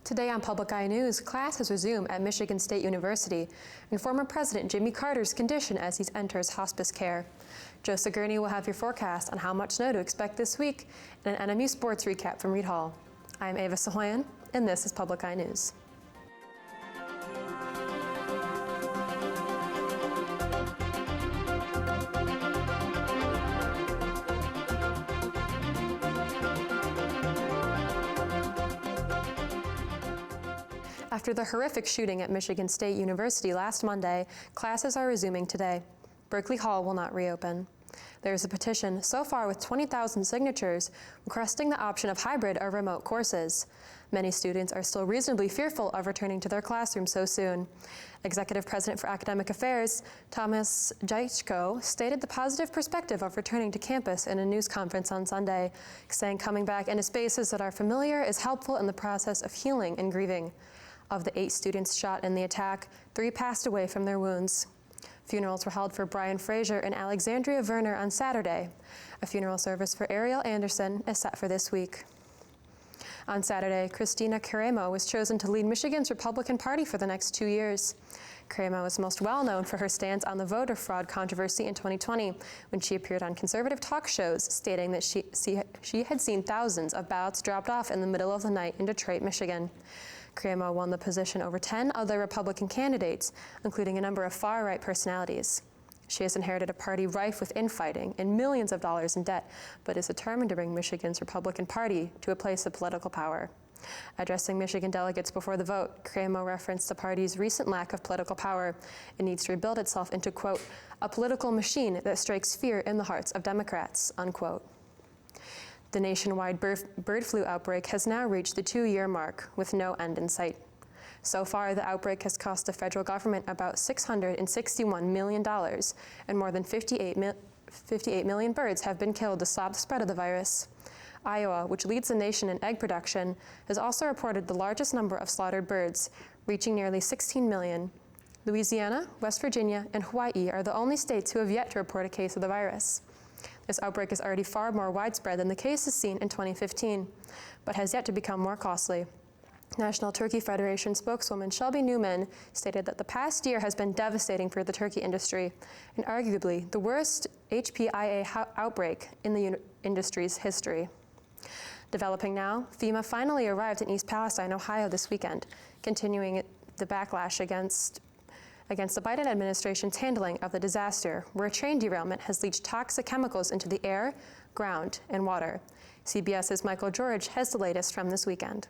Today on Public Eye News, class has resumed at Michigan State University, and former President Jimmy Carter's condition as he enters hospice care. Joe Sigourney will have your forecast on how much snow to expect this week and an NMU sports recap from Reed Hall. I'm Ava Sahoyan, and this is Public Eye News. After the horrific shooting at Michigan State University last Monday, classes are resuming today. Berkeley Hall will not reopen. There is a petition so far with 20,000 signatures requesting the option of hybrid or remote courses. Many students are still reasonably fearful of returning to their classrooms so soon. Executive President for Academic Affairs, Thomas Jaichko, stated the positive perspective of returning to campus in a news conference on Sunday, saying coming back into spaces that are familiar is helpful in the process of healing and grieving. Of the 8 students shot in the attack, 3 passed away from their wounds. Funerals were held for Brian Frazier and Alexandria Verner on Saturday. A funeral service for Ariel Anderson is set for this week. On Saturday, Christina Carremo was chosen to lead Michigan's Republican Party for the next 2 years. Carremo is most well known for her stance on the voter fraud controversy in 2020, when she appeared on conservative talk shows stating that she had seen thousands of ballots dropped off in the middle of the night in Detroit, Michigan. Carremo won the position over 10 other Republican candidates, including a number of far-right personalities. She has inherited a party rife with infighting and millions of dollars in debt, but is determined to bring Michigan's Republican Party to a place of political power. Addressing Michigan delegates before the vote, Carremo referenced the party's recent lack of political power. It needs to rebuild itself into, quote, a political machine that strikes fear in the hearts of Democrats, unquote. The nationwide bird flu outbreak has now reached the 2-year mark with no end in sight. So far, the outbreak has cost the federal government about $661 million, and more than 58 million birds have been killed to stop the spread of the virus. Iowa, which leads the nation in egg production, has also reported the largest number of slaughtered birds, reaching nearly 16 million. Louisiana, West Virginia, and Hawaii are the only states who have yet to report a case of the virus. This outbreak is already far more widespread than the cases seen in 2015, but has yet to become more costly. National Turkey Federation spokeswoman Shelby Newman stated that the past year has been devastating for the turkey industry and arguably the worst HPIA outbreak in the industry's history. Developing now, FEMA finally arrived in East Palestine, Ohio this weekend, continuing the backlash against the Biden administration's handling of the disaster, where a train derailment has leached toxic chemicals into the air, ground, and water. CBS's Michael George has the latest from this weekend.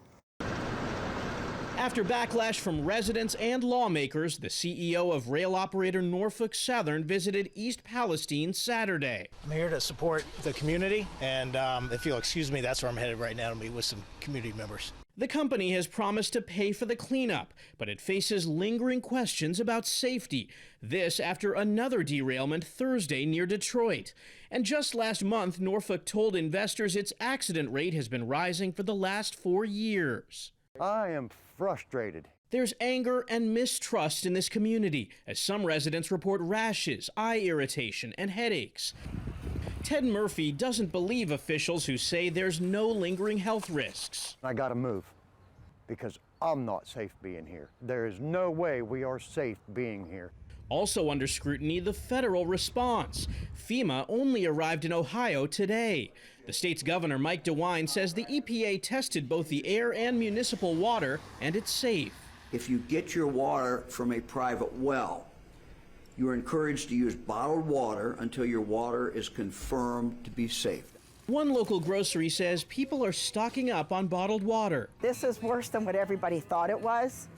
After backlash from residents and lawmakers, the CEO of rail operator Norfolk Southern visited East Palestine Saturday. I'm here to support the community, and if you'll excuse me, that's where I'm headed right now to meet with some community members. The company has promised to pay for the cleanup, but it faces lingering questions about safety. This after another derailment Thursday near Detroit. And just last month, Norfolk told investors its accident rate has been rising for the last 4 years. I am frustrated. There's anger and mistrust in this community, as some residents report rashes, eye irritation, and headaches. Ted Murphy doesn't believe officials who say there's no lingering health risks. I gotta move because I'm not safe being here. There is no way we are safe being here. Also under scrutiny, the federal response. FEMA only arrived in Ohio today. The state's governor, Mike DeWine, says the EPA tested both the air and municipal water, and it's safe. If you get your water from a private well, you are encouraged to use bottled water until your water is confirmed to be safe. One local grocery says people are stocking up on bottled water. This is worse than what everybody thought it was,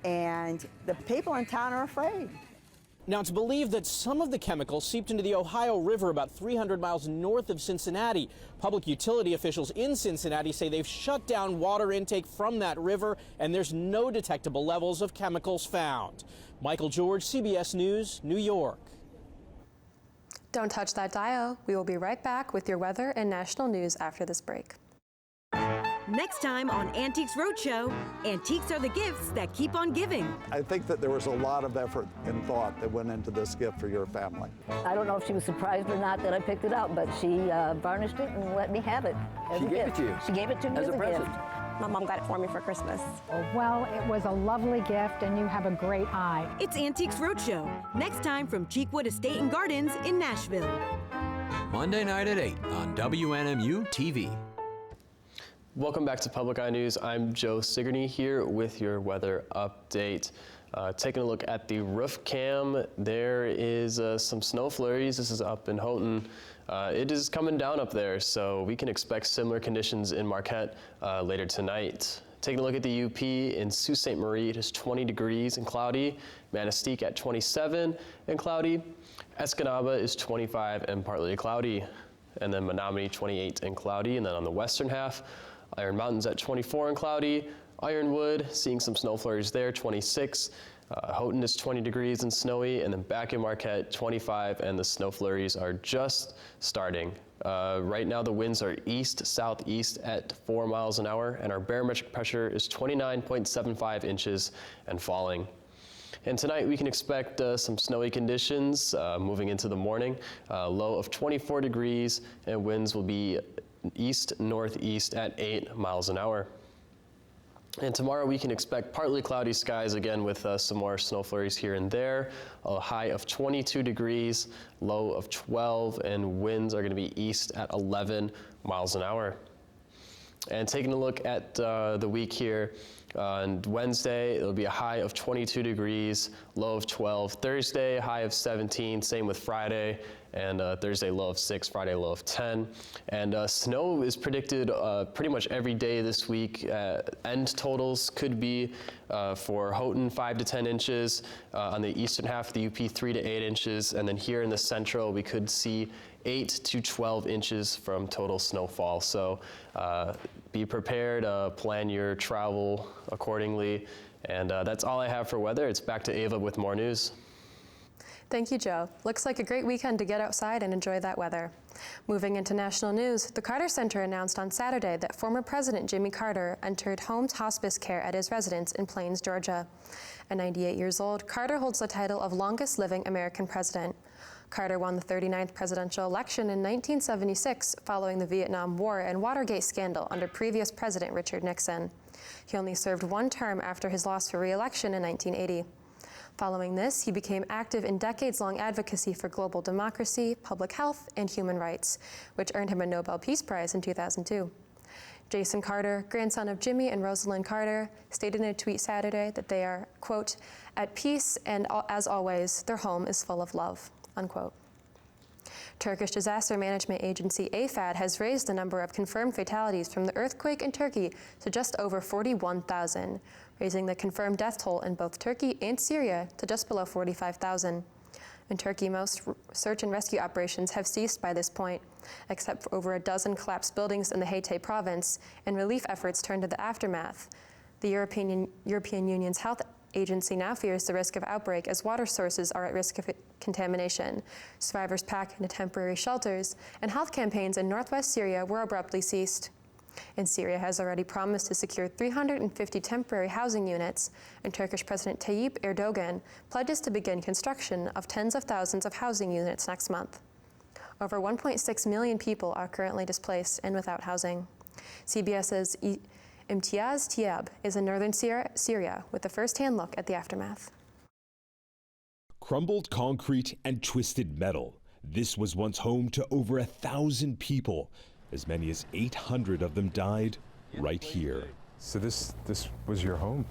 and the people in town are afraid. Now, it's believed that some of the chemicals seeped into the Ohio River about 300 miles north of Cincinnati. Public utility officials in Cincinnati say they've shut down water intake from that river, and there's no detectable levels of chemicals found. Michael George, CBS News, New York. Don't touch that dial. We will be right back with your weather and national news after this break. Next time on Antiques Roadshow, antiques are the gifts that keep on giving. I think that there was a lot of effort and thought that went into this gift for your family. I don't know if she was surprised or not that I picked it out, but she varnished it and let me have it as a gift. She gave it to you? She gave it to me as a present. gift. My mom got it for me for Christmas. Well, it was a lovely gift, and you have a great eye. It's Antiques Roadshow, next time from Cheekwood Estate and Gardens in Nashville. Monday night at 8 on WNMU-TV. Welcome back to Public Eye News. I'm Joe Sigourney here with your weather update. Taking a look at the roof cam, there is some snow flurries. This is up in Houghton. It is coming down up there, so we can expect similar conditions in Marquette later tonight. Taking a look at the UP in Sault Ste. Marie, it is 20 degrees and cloudy. Manistee at 27 and cloudy. Escanaba is 25 and partly cloudy. And then Menominee 28 and cloudy. And then on the western half, Iron Mountain's at 24 and cloudy. Ironwood, seeing some snow flurries there, 26. Houghton is 20 degrees and snowy, and then back in Marquette, 25, and the snow flurries are just starting. Right now the winds are east-southeast at 4 miles an hour, and our barometric pressure is 29.75 inches and falling. And tonight we can expect some snowy conditions moving into the morning. Low of 24 degrees, and winds will be east-northeast at 8 miles an hour. And tomorrow we can expect partly cloudy skies again with some more snow flurries here and there. A high of 22 degrees, low of 12, and winds are going to be east at 11 miles an hour. And taking a look at the week here, on Wednesday, it'll be a high of 22 degrees, low of 12. Thursday, high of 17, same with Friday. And Thursday, low of 6, Friday, low of 10. And snow is predicted pretty much every day this week. End totals could be for Houghton, 5 to 10 inches. On the eastern half of the UP, 3 to 8 inches. And then here in the central, we could see 8 to 12 inches from total snowfall. So be prepared, plan your travel accordingly. And that's all I have for weather. It's back to Ava with more news. Thank you, Joe. Looks like a great weekend to get outside and enjoy that weather. Moving into national news, the Carter Center announced on Saturday that former President Jimmy Carter entered home hospice care at his residence in Plains, Georgia. At 98 years old, Carter holds the title of longest living American president. Carter won the 39th presidential election in 1976 following the Vietnam War and Watergate scandal under previous President Richard Nixon. He only served one term after his loss for re-election in 1980. Following this, he became active in decades-long advocacy for global democracy, public health, and human rights, which earned him a Nobel Peace Prize in 2002. Jason Carter, grandson of Jimmy and Rosalind Carter, stated in a tweet Saturday that they are, quote, at peace and as always, their home is full of love, unquote. Turkish disaster management agency AFAD has raised the number of confirmed fatalities from the earthquake in Turkey to just over 41,000, raising the confirmed death toll in both Turkey and Syria to just below 45,000. In Turkey, most search and rescue operations have ceased by this point, except for over a dozen collapsed buildings in the Hatay province, and relief efforts turn to the aftermath. The European Union's health agency now fears the risk of outbreak as water sources are at risk of contamination. Survivors pack into temporary shelters, and health campaigns in northwest Syria were abruptly ceased. And Syria has already promised to secure 350 temporary housing units, and Turkish President Tayyip Erdogan pledges to begin construction of tens of thousands of housing units next month. Over 1.6 million people are currently displaced and without housing. CBS's Imtiaz Tiab is in northern Syria with a first-hand look at the aftermath. Crumbled concrete and twisted metal. This was once home to over 1,000 people. As many as 800 of them died right here. So this was your home?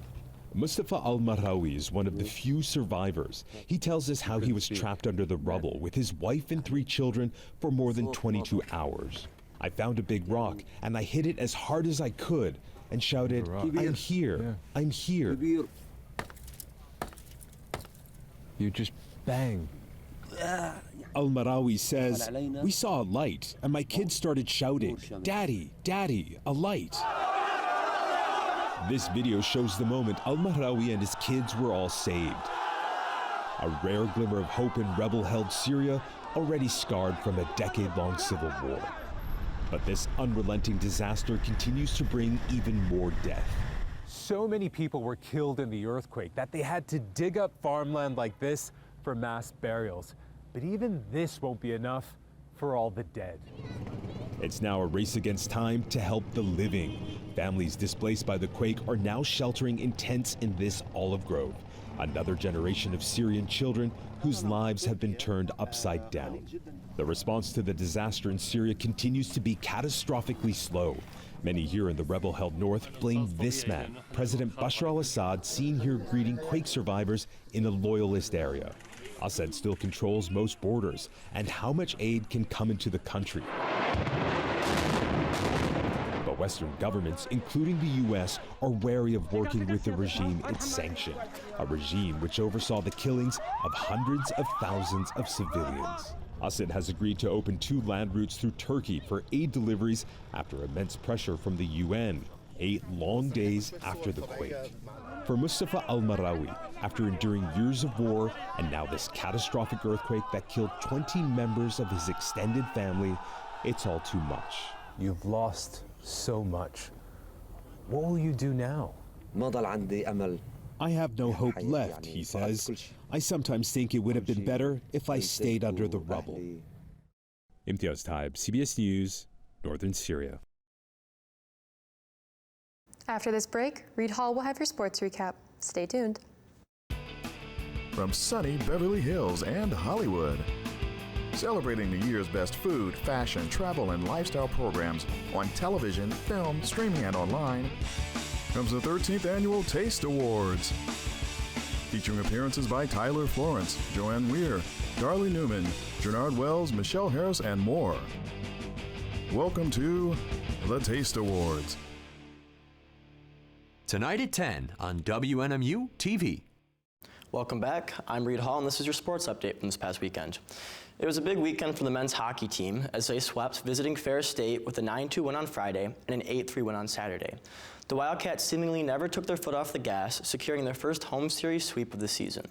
Mustafa Al-Marawi is one of the few survivors. He tells us how he was trapped under the rubble with his wife and 3 children for more than 22 hours. I found a big rock and I hit it as hard as I could and shouted, "I'm here, I'm here." You just bang. Al-Marawi says, "We saw a light, and my kids started shouting, 'Daddy, Daddy, a light.'" This video shows the moment Al-Marawi and his kids were all saved. A rare glimmer of hope in rebel-held Syria, already scarred from a decade-long civil war. But this unrelenting disaster continues to bring even more death. So many people were killed in the earthquake that they had to dig up farmland like this for mass burials. But even this won't be enough for all the dead. It's now a race against time to help the living. Families displaced by the quake are now sheltering in tents in this olive grove. Another generation of Syrian children whose lives have been turned upside down. The response to the disaster in Syria continues to be catastrophically slow. Many here in the rebel-held north blame this man, President Bashar al-Assad, seen here greeting quake survivors in a loyalist area. Assad still controls most borders, and how much aid can come into the country. But Western governments, including the U.S., are wary of working with the regime it sanctioned, a regime which oversaw the killings of hundreds of thousands of civilians. Assad has agreed to open 2 land routes through Turkey for aid deliveries after immense pressure from the UN, 8 long days after the quake. For Mustafa al-Marawi, after enduring years of war and now this catastrophic earthquake that killed 20 members of his extended family, it's all too much. You've lost so much. What will you do now? I have no hope left, he says. I sometimes think it would have been better if I stayed under the rubble. Imtiaz Taib, CBS News, Northern Syria. After this break, Reed Hall will have your sports recap. Stay tuned. From sunny Beverly Hills and Hollywood, celebrating the year's best food, fashion, travel, and lifestyle programs on television, film, streaming, and online, comes the 13th Annual Taste Awards. Featuring appearances by Tyler Florence, Joanne Weir, Darlie Newman, Jernard Wells, Michelle Harris, and more. Welcome to the Taste Awards. Tonight at 10 on WNMU-TV. Welcome back. I'm Reed Hall, and this is your sports update from this past weekend. It was a big weekend for the men's hockey team as they swept visiting Ferris State with a 9-2 win on Friday and an 8-3 win on Saturday. The Wildcats seemingly never took their foot off the gas, securing their first home series sweep of the season.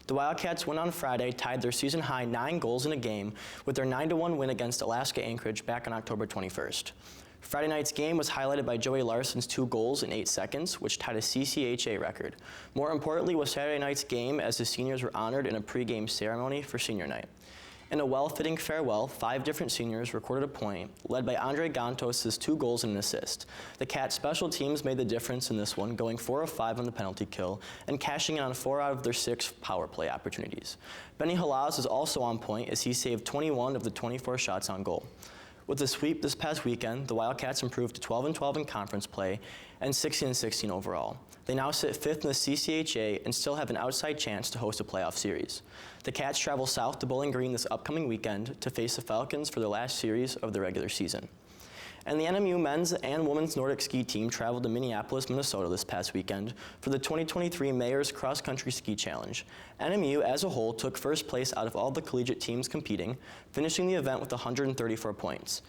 The Wildcats win on Friday tied their season-high 9 goals in a game with their 9-1 win against Alaska Anchorage back on October 21st. Friday night's game was highlighted by Joey Larson's 2 goals in 8 seconds, which tied a CCHA record. More importantly was Saturday night's game as the seniors were honored in a pregame ceremony for senior night. In a well-fitting farewell, 5 different seniors recorded a point, led by Andre Gantos' 2 goals and an assist. The Cats' special teams made the difference in this one, going 4 of 5 on the penalty kill and cashing in on 4 out of their 6 power play opportunities. Benny Halaz is also on point as he saved 21 of the 24 shots on goal. With the sweep this past weekend, the Wildcats improved to 12-12 in conference play and 16-16 overall. They now sit 5th in the CCHA and still have an outside chance to host a playoff series. The Cats travel south to Bowling Green this upcoming weekend to face the Falcons for their last series of the regular season. And the NMU men's and women's Nordic ski team traveled to Minneapolis, Minnesota this past weekend for the 2023 Mayor's Cross Country Ski Challenge. NMU as a whole took first place out of all the collegiate teams competing, finishing the event with 134 points.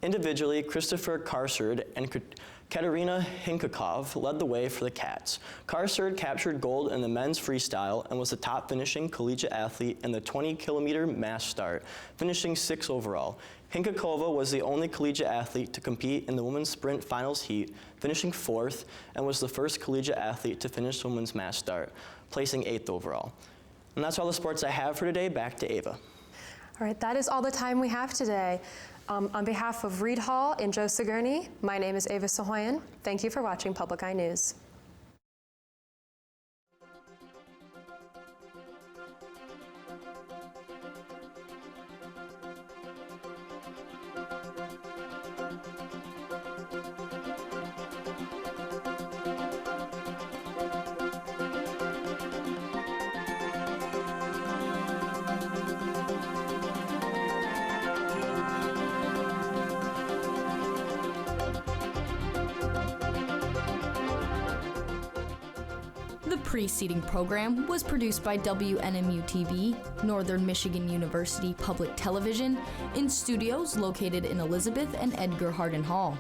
Individually, Christopher Karserd and Katerina Hinkakov led the way for the Cats. Karserd captured gold in the men's freestyle and was the top finishing collegiate athlete in the 20-kilometer mass start, finishing 6th overall. Hinkakova was the only collegiate athlete to compete in the women's sprint finals heat, finishing 4th, and was the first collegiate athlete to finish the women's mass start, placing 8th overall. And that's all the sports I have for today. Back to Ava. All right, that is all the time we have today. On behalf of Reed Hall and Joe Sigourney, my name is Ava Sahoyan. Thank you for watching Public Eye News. The preceding program was produced by WNMU-TV, Northern Michigan University Public Television, in studios located in Elizabeth and Edgar Hardin Hall.